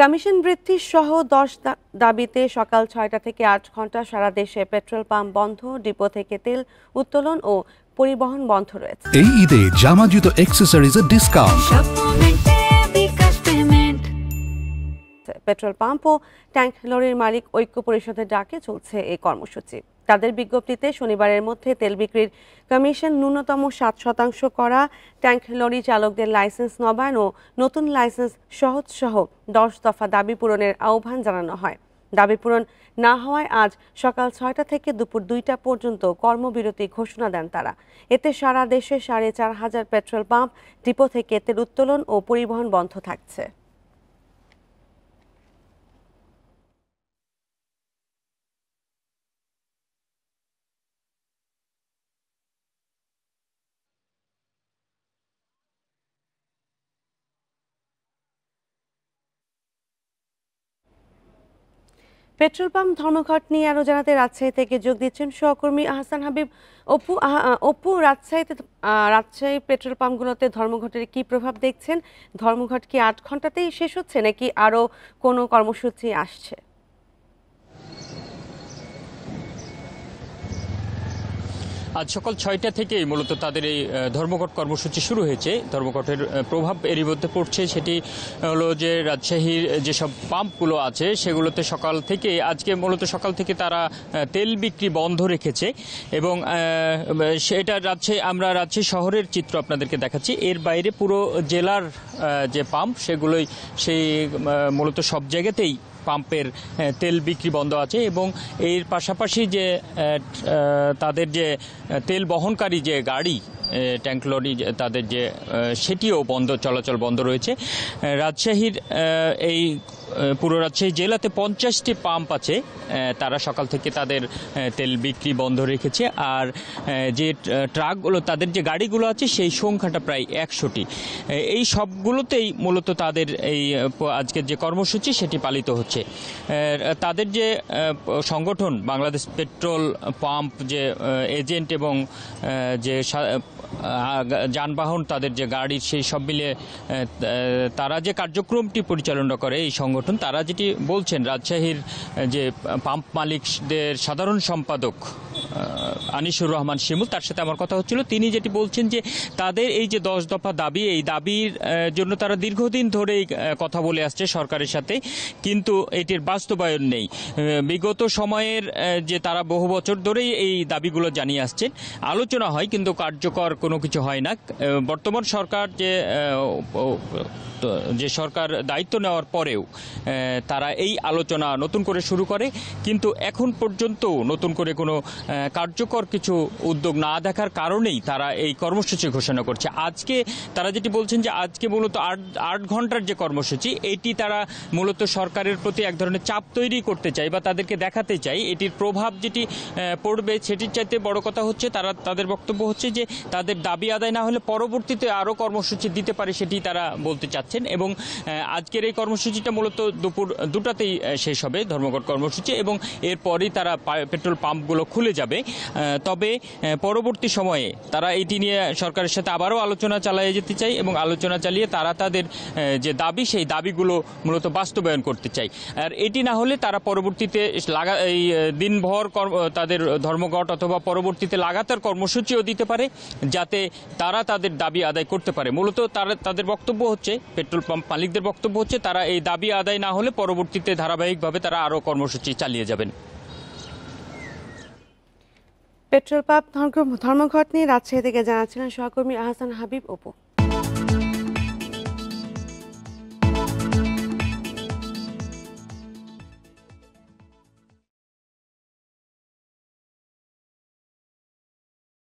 Commission বৃদ্ধি সহ 10 দাবিতে সকাল 6টা থেকে 8 ঘন্টা সারা দেশে পেট্রোল পাম্প বন্ধ, ডিপো থেকে তেল উত্তোলন ও পরিবহন বন্ধ রয়েছে। এই ঈদে জামা জুতো অ্যাকসেসরিজের ডিসকাউন্ট। পেট্রোল পাম্প ও ট্যাঙ্ক লরির মালিক ঐক্য পরিষদের ডাকে চলছে এই কর্মসূচি। তাদের বিজ্ঞপ্তিতে শনিবারের মধ্যে তেল বিক্রির কমিশন ন্যূনতম 7% করা, ট্যাঙ্ক লরি চালকদের লাইসেন্স নবায়ন ও নতুন লাইসেন্স সহজ সহ 10 দফা দাবি পূরণের আহ্বান জানানো হয়। দাবি পূরণ না হওয়ায় আজ সকাল 6টা থেকে দুপুর 2টা পর্যন্ত কর্মবিরতি ঘোষণা দেন তারা। এতে সারা দেশে 4,500 পেট্রোল পাম্প, ডিপো থেকে তেল উত্তোলন ও পরিবহন বন্ধ থাকছে। পেট্রোল পাম্প ধর্মঘট নিয়ে আরো জানাতে রাজশাহী থেকে যোগ দিচ্ছেন সহকর্মী আহসান হাবিব। অপু, রাজশাহী পেট্রোল পাম্পগুলোতে ধর্মঘটের কি প্রভাব দেখছেন? ধর্মঘট কি 8 ঘন্টাতেই শেষ হচ্ছে নাকি আরো কোনো কর্মসূচি আসছে? আজ সকাল 6টা থেকেই মূলত তাদের এই ধর্মঘট কর্মসূচি শুরু হয়েছে। ধর্মঘটের প্রভাব এরই মধ্যে পড়ছে, সেটি হলো যে রাজশাহীর যেসব পাম্পগুলো আছে সেগুলোতে মূলত সকাল থেকে তারা তেল বিক্রি বন্ধ রেখেছে এবং সেটা আমরা রাজশাহী শহরের চিত্র আপনাদেরকে দেখাচ্ছি। এর বাইরে পুরো জেলার যে পাম্প সেগুলোই মূলত সব জায়গাতেই পাম্পের তেল বিক্রি বন্ধ আছে এবং এর পাশাপাশি যে তাদের যে তেল বহনকারী যে গাড়ি ট্যাঙ্ক লরি তাদের যে সেটিও চলাচল বন্ধ রয়েছে। রাজশাহীর পুরো রাজশাহী জেলাতে 50টি পাম্প আছে, তারা সকাল থেকে তাদের তেল বিক্রি বন্ধ রেখেছে। আর যে ট্রাকগুলো, তাদের যে গাড়িগুলো আছে সেই সংখ্যাটা প্রায় 100টি। এই সবগুলোতেই মূলত তাদের এই আজকের যে কর্মসূচি সেটি পালিত হচ্ছে। তাদের যে সংগঠন বাংলাদেশ পেট্রোল পাম্প যে এজেন্ট এবং যে যানবাহন তাদের যে গাড়ির সেই সব মিলে তারা যে কার্যক্রমটি পরিচালনা করে এই সংগঠন, তারা যেটি বলছেন, রাজশাহীর যে পাম্প মালিকদের সাধারণ সম্পাদক আনিসুর রহমান শিমুল, তার সাথে আমার কথা হচ্ছিল। তিনি যেটি বলছেন যে তাদের এই যে 10 দফা দাবি, এই দাবির জন্য তারা দীর্ঘদিন ধরেই কথা বলে আসছে সরকারের সাথে, কিন্তু এটির বাস্তবায়ন নেই। বিগত সময়ের যে তারা বহু বছর ধরেই এই দাবিগুলো জানিয়ে আসছেন, আলোচনা হয় কিন্তু কার্যকর কোনো কিছু হয় না। বর্তমান সরকার যে সরকার দায়িত্ব নেওয়ার পরেও তারা এই আলোচনা নতুন করে শুরু করে, কিন্তু এখন পর্যন্ত নতুন করে কোনো কার্যকর কিছু উদ্যোগ না দেখার কারণেই তারা এই কর্মসূচি ঘোষণা করছে। আজকে তারা যেটি বলছেন যে আজকে মূলত 8 ঘন্টার যে কর্মসূচি, এটি তারা মূলত সরকারের প্রতি এক ধরনের চাপ তৈরি করতে চায় বা তাদেরকে দেখাতে চায়। এটির প্রভাব যেটি পড়বে সেটির চাইতে বড় কথা হচ্ছে তাদের বক্তব্য হচ্ছে যে তাদের দাবি আদায় না হলে পরবর্তীতে আরও কর্মসূচি দিতে পারে, সেটি তারা বলতে চাচ্ছেন। এবং আজকের এই কর্মসূচিটা মূলত দুপুর 2টাতেই শেষ হবে ধর্মঘট কর্মসূচি এবং এরপরই তারা পেট্রোল পাম্পগুলো খুলে যাবে। তবে পরবর্তী সময়ে তারা এটি নিয়ে সরকারের সাথে আবারও আলোচনা চালিয়ে যেতে চায় এবং আলোচনা চালিয়ে তারা তাদের যে দাবি সেই দাবিগুলো মূলত বাস্তবায়ন করতে চায়। আর এটি না হলে তারা পরবর্তীতে এই দিনভর তাদের ধর্মঘট অথবা পরবর্তীতে লাগাতার কর্মসূচিও দিতে পারে, যাতে তারা তাদের দাবি আদায় করতে পারে। মূলত তাদের বক্তব্য হচ্ছে, পেট্রোল পাম্প মালিকদের বক্তব্য হচ্ছে, তারা এই দাবি আদায় না হলে পরবর্তীতে ধারাবাহিকভাবে তারা আরও কর্মসূচি চালিয়ে যাবেন। পেট্রোল পাম্প ধর্মঘট নিয়ে রাজশাহী থেকে জানাচ্ছিলেন সহকর্মী আহসান হাবিব। অপু।